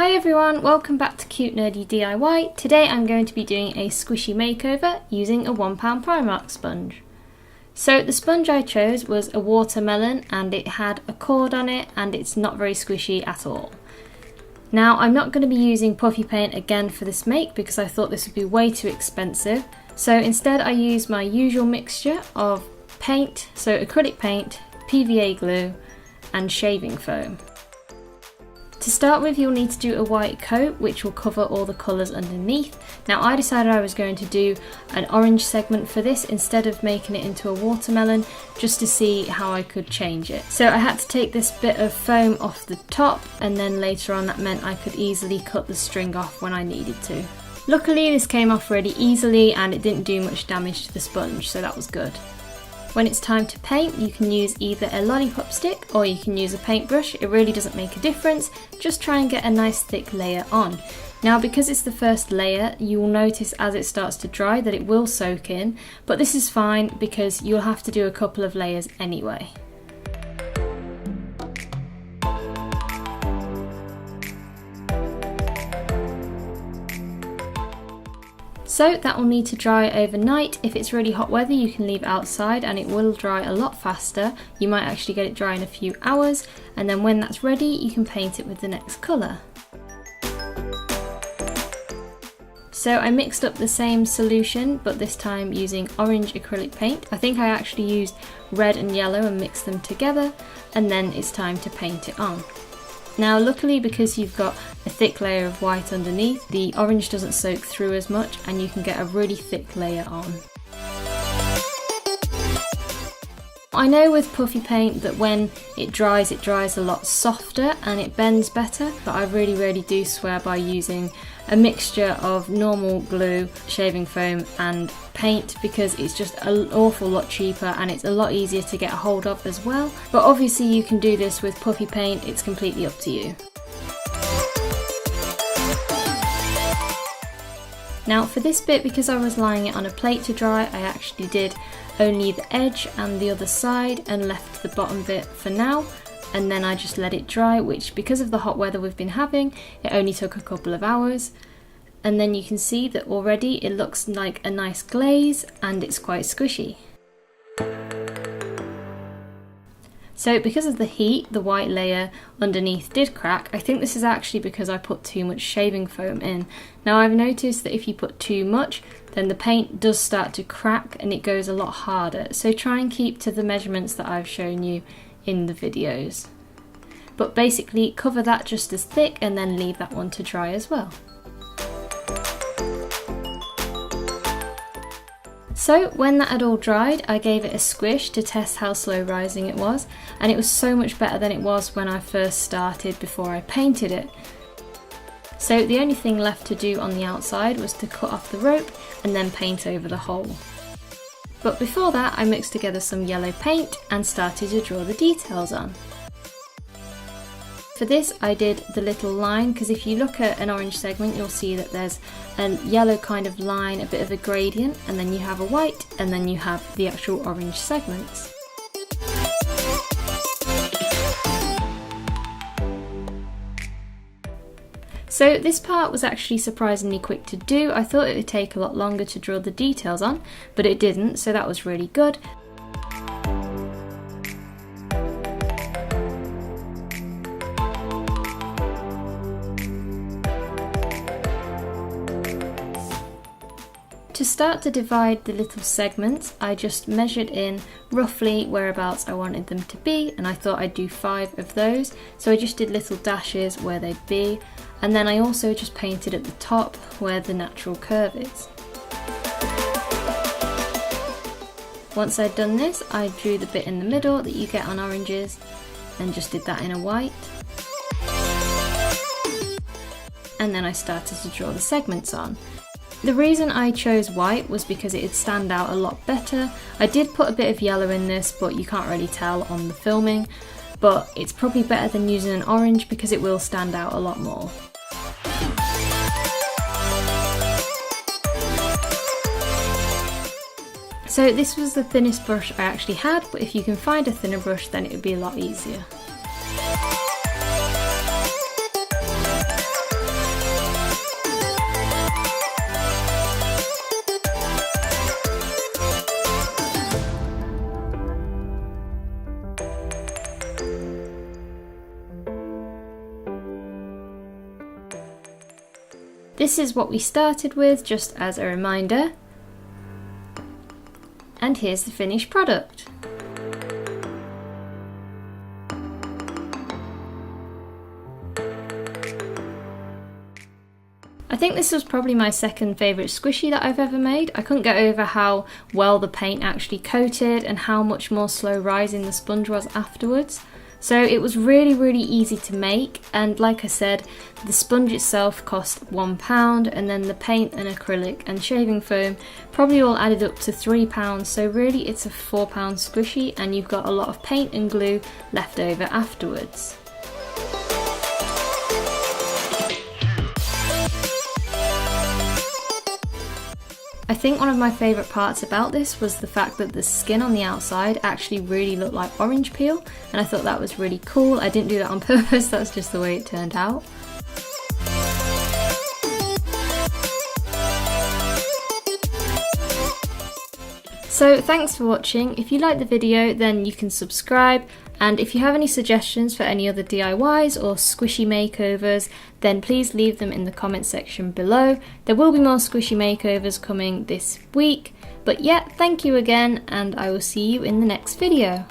Hi everyone, welcome back to Cute Nerdy DIY. Today I'm going to be doing a squishy makeover using a £1 Primark sponge. So the sponge I chose was a watermelon and it had a cord on it and it's not very squishy at all. Now I'm not going to be using Puffy paint again for this make because I thought this would be way too expensive. So instead I used my usual mixture of paint, so acrylic paint, PVA glue and shaving foam. To start with, you'll need to do a white coat which will cover all the colours underneath. Now I decided I was going to do an orange segment for this instead of making it into a watermelon, just to see how I could change it. So I had to take this bit of foam off the top, and then later on that meant I could easily cut the string off when I needed to. Luckily this came off really easily and it didn't do much damage to the sponge, so that was good. When it's time to paint, you can use either a lollipop stick or you can use a paintbrush. It really doesn't make a difference, just try and get a nice thick layer on. Now because it's the first layer, you will notice as it starts to dry that it will soak in, but this is fine because you'll have to do a couple of layers anyway. So that will need to dry overnight. If it's really hot weather you can leave it outside and it will dry a lot faster. You might actually get it dry in a few hours, and then when that's ready you can paint it with the next colour. So I mixed up the same solution but this time using orange acrylic paint. I think I actually used red and yellow and mixed them together, and then it's time to paint it on. Now luckily, because you've got a thick layer of white underneath, the orange doesn't soak through as much and you can get a really thick layer on. I know with Puffy paint that when it dries a lot softer and it bends better, but I really do swear by using a mixture of normal glue, shaving foam and paint, because it's just an awful lot cheaper and it's a lot easier to get a hold of as well. But obviously you can do this with Puffy paint, it's completely up to you. Now for this bit, because I was lying it on a plate to dry, I actually did only the edge and the other side and left the bottom bit for now, and then I just let it dry, which because of the hot weather we've been having, it only took a couple of hours. And then you can see that already it looks like a nice glaze and it's quite squishy. So because of the heat, the white layer underneath did crack. I think this is actually because I put too much shaving foam in. Now I've noticed that if you put too much, then the paint does start to crack and it goes a lot harder. So try and keep to the measurements that I've shown you in the videos. But basically cover that just as thick and then leave that one to dry as well. So when that had all dried, I gave it a squish to test how slow rising it was, and it was so much better than it was when I first started before I painted it. So the only thing left to do on the outside was to cut off the rope and then paint over the hole. But before that I mixed together some yellow paint and started to draw the details on. For this I did the little line, because if you look at an orange segment you'll see that there's a yellow kind of line, a bit of a gradient, and then you have a white, and then you have the actual orange segments. So this part was actually surprisingly quick to do. I thought it would take a lot longer to draw the details on, but it didn't, so that was really good. To start to divide the little segments, I just measured in roughly whereabouts I wanted them to be, and I thought I'd do 5 of those. So I just did little dashes where they'd be, and then I also just painted at the top where the natural curve is. Once I'd done this, I drew the bit in the middle that you get on oranges, and just did that in a white. And then I started to draw the segments on. The reason I chose white was because it'd stand out a lot better. I did put a bit of yellow in this, but you can't really tell on the filming. But it's probably better than using an orange because it will stand out a lot more. So this was the thinnest brush I actually had, but if you can find a thinner brush then it would be a lot easier. This is what we started with, just as a reminder. And here's the finished product. I think this was probably my second favourite squishy that I've ever made. I couldn't get over how well the paint actually coated and how much more slow rising the sponge was afterwards. So it was really easy to make, and like I said, the sponge itself cost £1, and then the paint and acrylic and shaving foam probably all added up to £3, so really it's a £4 squishy, and you've got a lot of paint and glue left over afterwards. I think one of my favourite parts about this was the fact that the skin on the outside actually really looked like orange peel, and I thought that was really cool. I didn't do that on purpose, that's just the way it turned out. So thanks for watching. If you liked the video, then you can subscribe, and if you have any suggestions for any other DIYs or squishy makeovers, then please leave them in the comment section below. There will be more squishy makeovers coming this week, but yeah, thank you again, and I will see you in the next video.